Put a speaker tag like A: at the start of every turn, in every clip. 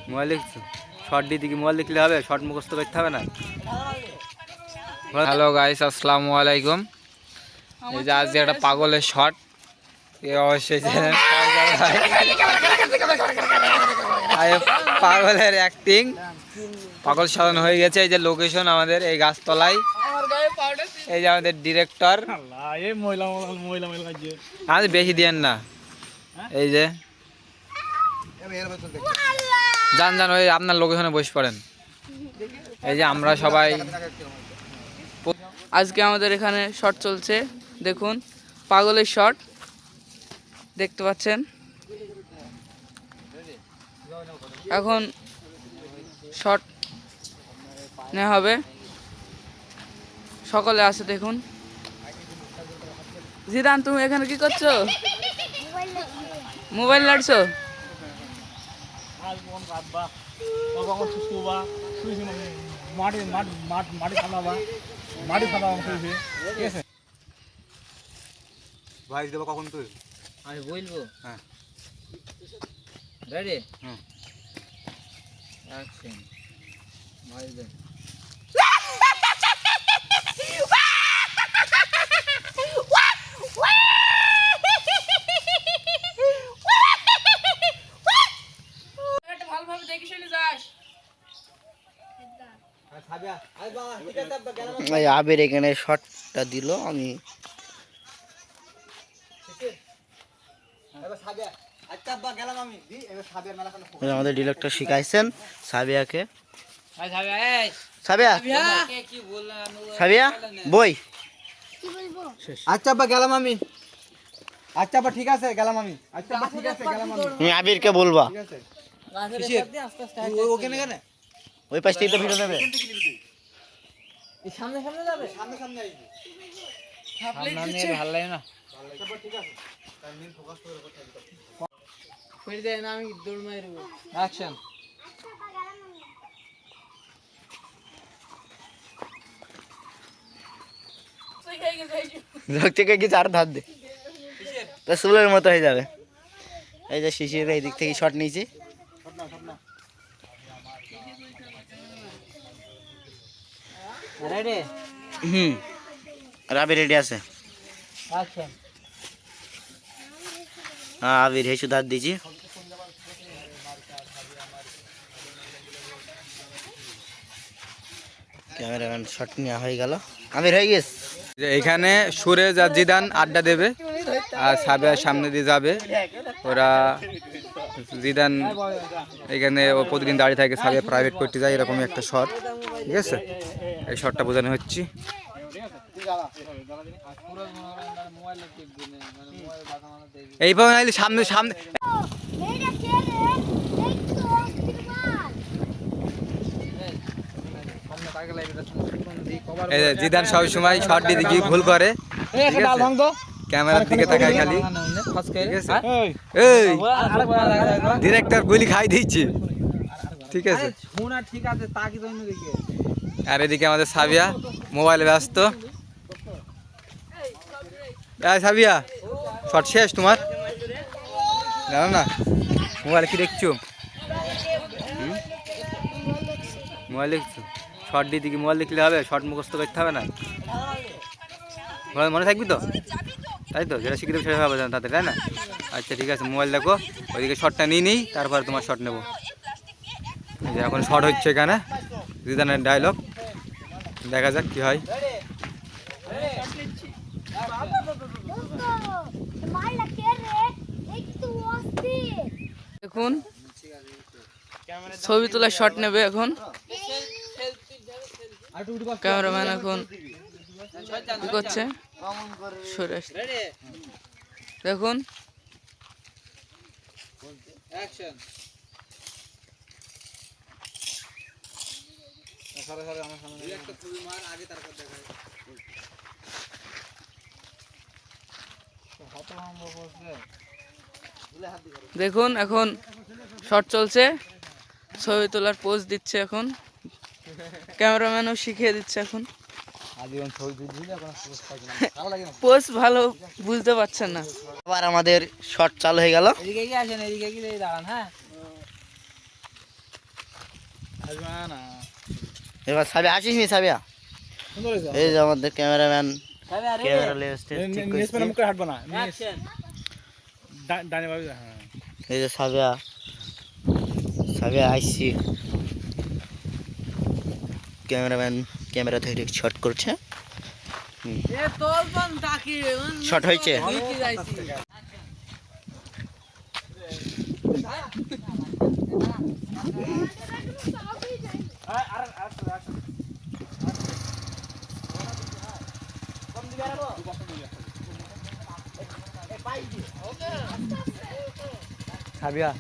A: Mobile দেখছো? Short দিতে কি মোবাইল দেখলে হবে? শর্ট মুখস্থ করতে হবে না? হ্যালো গাইস, আসসালামু আলাইকুম। এই যে আজকে একটা পাগলের শট, অবশ্যই পাগলের অ্যাক্টিং, পাগল সাজানো হয়ে গেছে। এই যে লোকেশন আমাদের এই গাছতলায়, এই যে আমাদের ডিরেক্টর। আজ বেশি দিয়েন না, এই যে যান যান ওই আপনার লোকেশনে বসে পড়েন। এই যে আমরা সবাই
B: আজকে আমাদের এখানে শট চলছে, দেখুন পাগলের শট দেখতে পাচ্ছেন। এখন শট নেওয়া হবে, সকলে আছে দেখুন। জিদান, তুমি এখানে কি করছো? মোবাইল নাড়ছো?
A: ভয়েস দেবো কখন তুই?
B: আমি বলবো।
A: হ্যাঁ,
B: রেডি?
A: হুম।
B: অ্যাকশন। ভয়েস দে। ভালোভাবে দেখে শুনে যাস।
C: আবির এখানে শটটা দিল, আমি আমাদের ডিরেক্টর শিখাইছেন সাবিয়াকে। সাবিয়া, সাবিয়া বই।
A: আচ্ছা আব্বা গেলাম আমি। আচ্ছা আব্বা ঠিক আছে গেলাম আমি। আচ্ছা আব্বা ঠিক আছে গেলাম আমি।
C: তুমি আবিরকে বলবা
A: ঠিক আছে। ওখানে কেন?
C: ওই পাশ থেকে তো ভিডিও দেবে।
B: সামনে সামনে যাবে,
A: সামনে সামনে আইবি।
B: সামনে ভালো লাগে না।
A: আচ্ছা ঠিক আছে। তার মেইন ফোকাস করে কথা বলতে।
B: ফের দেয় না, আমি দৌড় মারব। অ্যাকশন।
C: লোক থেকে কি চার ধার দে, রসুলের মতো হয়ে যাবে। এই যে শিশির এই দিক থেকে শট নিয়েছি।
B: রেডি?
C: হুম, রাবি রেডি আছে।
B: অ্যাকশন।
C: হ্যাঁ, আবির হেসু ধার দিয়েছি। ক্যামেরাম্যান শট নেওয়া হয়ে গেল, আবির হয়ে গেছে।
A: এখানে সুরেজ আর জিদান আড্ডা দেবে, আর সাবিয়ার সামনে দিয়ে যাবে ওরা। জিদান এখানে ও প্রতিদিন দাঁড়িয়ে থাকে, সাবিয়া প্রাইভেট করতে যায়, এরকমই একটা শট। ঠিক আছে, এই শটটা বোঝানো হচ্ছে। এইভাবে নাইলে সামনে সামনে জিদান সব সময় শট দিতে গিয়ে ভুল করে, ক্যামেরার দিকে তাকায় খালি। এই ডিরেক্টর গুলি খাই দিচ্ছে। ঠিক আছে, আর এদিকে আমাদের সাবিয়া মোবাইলে ব্যস্ত। সাবিয়া শট শেষ তোমার? জানো না মোবাইলে কি দেখছো? মোবাইল দেখছো? শর্ট দিতে কি মোবাইল দেখলে হবে? শর্ট মুখস্থ করতে হবে না? মনে থাকবি তো, তাই তো? যেটা শিখে দেবে সেটা হবে তাতে, তাই না? আচ্ছা ঠিক আছে, মোবাইল দেখো, ওইদিকে শর্টটা নিয়ে নিই, তারপরে তোমার শর্ট নেবো। যে এখন শর্ট হচ্ছে এখানে, জিদানের ডায়লগ, দেখা যাক কি হয়।
B: দেখুন ছবি তোলার শট নেবে এখন ক্যামেরাম্যান। এখন কি করছে? সরে আসছে। দেখুন দেখুন এখন শট চলছে, ছবি তোলার পোজ দিচ্ছে এখন, ক্যামেরাম্যানও শিখিয়ে দিচ্ছে এখন।
A: আজীবন ছবি দিলে এখন পোস্ট পাই না, ভালো লাগে না।
B: পোস্ট ভালো বুঝতে পারছেন না।
C: আবার আমাদের শট চালু হয়ে গেল।
A: এদিকে কি আসেন, এদিকে কি দাঁড়ান, হ্যাঁ আসবে না।
C: এবার সাবিয়া আসিস নি সাবিয়া?
A: সুন্দর হয়েছে।
C: এই যে আমাদের ক্যামেরাম্যান ক্যামেরা লেন্সটা ঠিক করছে।
A: মুখে হাঁটবো না, ডানে ভাবে, হ্যাঁ
C: এই যে সাবিয়া সাবিয়া আইসি ক্যামেরাম্যান ক্যামেরা ধরে শট করছে। শট হয়েছে।
A: সাবিয়া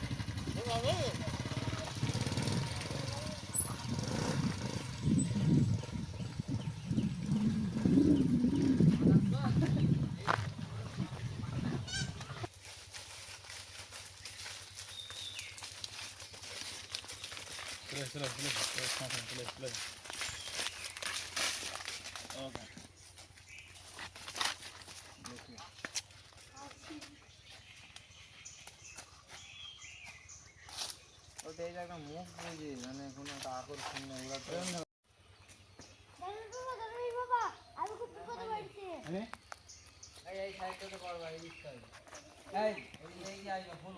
A: মুখ বুঝি মানে কোনো একটা আকর্ষণ নেই, এই সাইডটাতে করবা, এই দিকটাই এই এই এই আইবা ফুল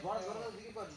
A: বড় বড় দিকে করবি।